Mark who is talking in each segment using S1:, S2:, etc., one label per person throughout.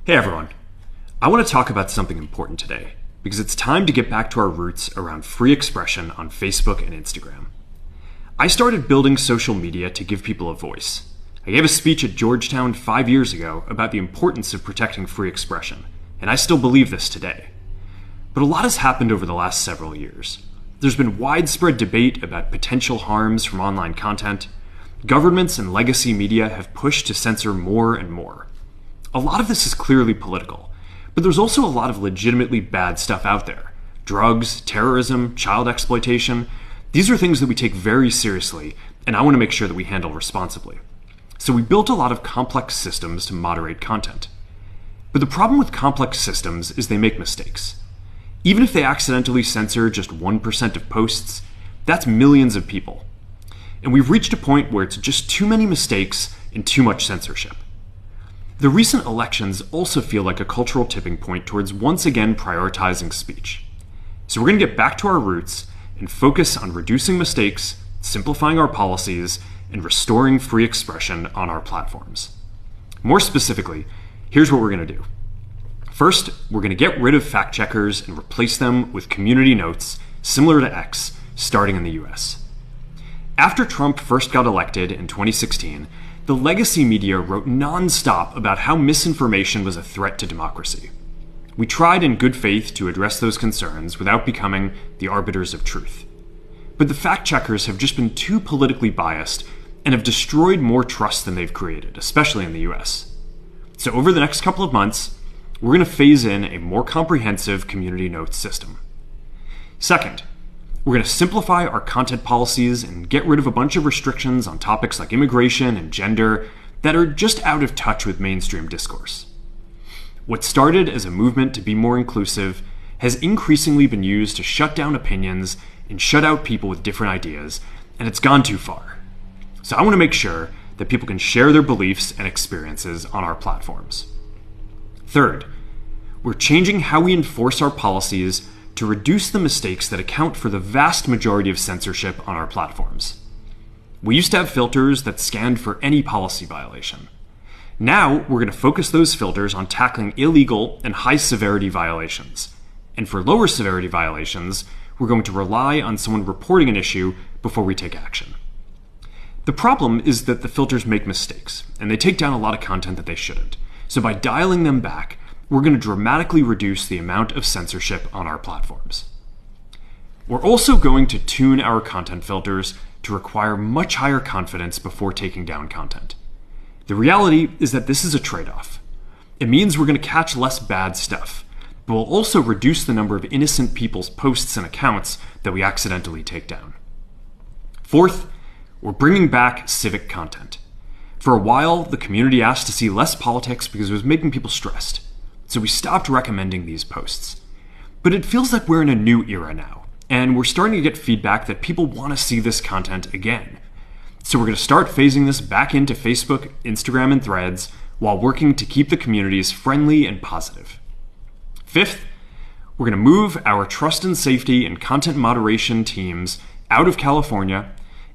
S1: Hey everyone, I want to talk about something important today because it's time to get back to our roots around free expression on Facebook and Instagram. I started building social media to give people a voice. I gave a speech at Georgetown 5 years ago about the importance of protecting free expression, and I still believe this today. But a lot has happened over the last several years. There's been widespread debate about potential harms from online content. Governments and legacy media have pushed to censor more and more. A lot of this is clearly political, but there's also a lot of legitimately bad stuff out there. Drugs, terrorism, child exploitation. These are things that we take very seriously, and I want to make sure that we handle responsibly. So we built a lot of complex systems to moderate content. But the problem with complex systems is they make mistakes. Even if they accidentally censor just 1% of posts, that's millions of people. And we've reached a point where it's just too many mistakes and too much censorship. The recent elections also feel like a cultural tipping point towards once again prioritizing speech. So we're going to get back to our roots and focus on reducing mistakes, simplifying our policies, and restoring free expression on our platforms. More specifically, here's what we're going to do. First, we're going to get rid of fact checkers and replace them with community notes similar to X, starting in the US. After Trump first got elected in 2016, the legacy media wrote non-stop about how misinformation was a threat to democracy. We tried in good faith to address those concerns without becoming the arbiters of truth. But the fact-checkers have just been too politically biased and have destroyed more trust than they've created, especially in the US. So over the next couple of months, we're going to phase in a more comprehensive community notes system. Second, we're going to simplify our content policies and get rid of a bunch of restrictions on topics like immigration and gender that are just out of touch with mainstream discourse. What started as a movement to be more inclusive has increasingly been used to shut down opinions and shut out people with different ideas, and it's gone too far. So I want to make sure that people can share their beliefs and experiences on our platforms. Third, we're changing how we enforce our policies to reduce the mistakes that account for the vast majority of censorship on our platforms. We used to have filters that scanned for any policy violation. Now, we're going to focus those filters on tackling illegal and high-severity violations. And for lower severity violations, we're going to rely on someone reporting an issue before we take action. The problem is that the filters make mistakes, and they take down a lot of content that they shouldn't. So by dialing them back, we're going to dramatically reduce the amount of censorship on our platforms. We're also going to tune our content filters to require much higher confidence before taking down content. The reality is that this is a trade-off. It means we're going to catch less bad stuff, but we'll also reduce the number of innocent people's posts and accounts that we accidentally take down. Fourth, we're bringing back civic content. For a while, the community asked to see less politics because it was making people stressed. So we stopped recommending these posts. But it feels like we're in a new era now, and we're starting to get feedback that people want to see this content again. So we're going to start phasing this back into Facebook, Instagram, and Threads while working to keep the communities friendly and positive. Fifth, we're going to move our trust and safety and content moderation teams out of California,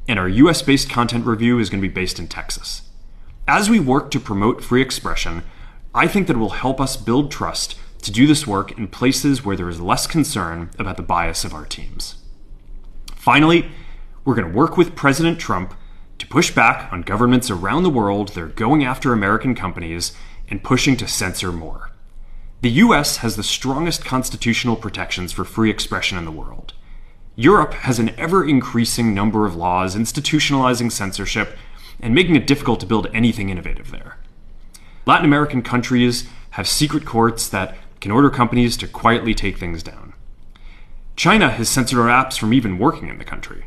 S1: and our US-based content review is going to be based in Texas. As we work to promote free expression, I think that it will help us build trust to do this work in places where there is less concern about the bias of our teams. Finally, we're going to work with President Trump to push back on governments around the world that are going after American companies and pushing to censor more. The US has the strongest constitutional protections for free expression in the world. Europe has an ever-increasing number of laws institutionalizing censorship and making it difficult to build anything innovative there. Latin American countries have secret courts that can order companies to quietly take things down. China has censored our apps from even working in the country.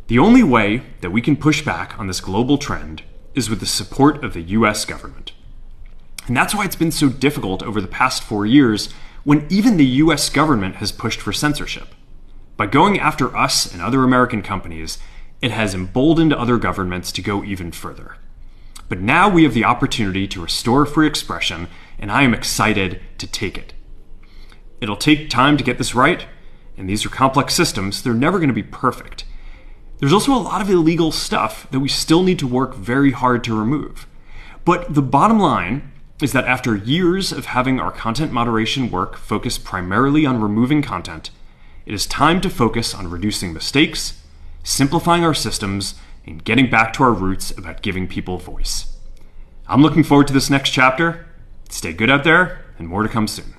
S1: The only way that we can push back on this global trend is with the support of the US government. And that's why it's been so difficult over the past 4 years when even the US government has pushed for censorship. By going after us and other American companies, it has emboldened other governments to go even further. But now we have the opportunity to restore free expression, and I am excited to take it. It'll take time to get this right, and these are complex systems. They're never going to be perfect. There's also a lot of illegal stuff that we still need to work very hard to remove. But the bottom line is that after years of having our content moderation work focus primarily on removing content, it is time to focus on reducing mistakes, simplifying our systems, and getting back to our roots about giving people voice. I'm looking forward to this next chapter. Stay good out there, and more to come soon.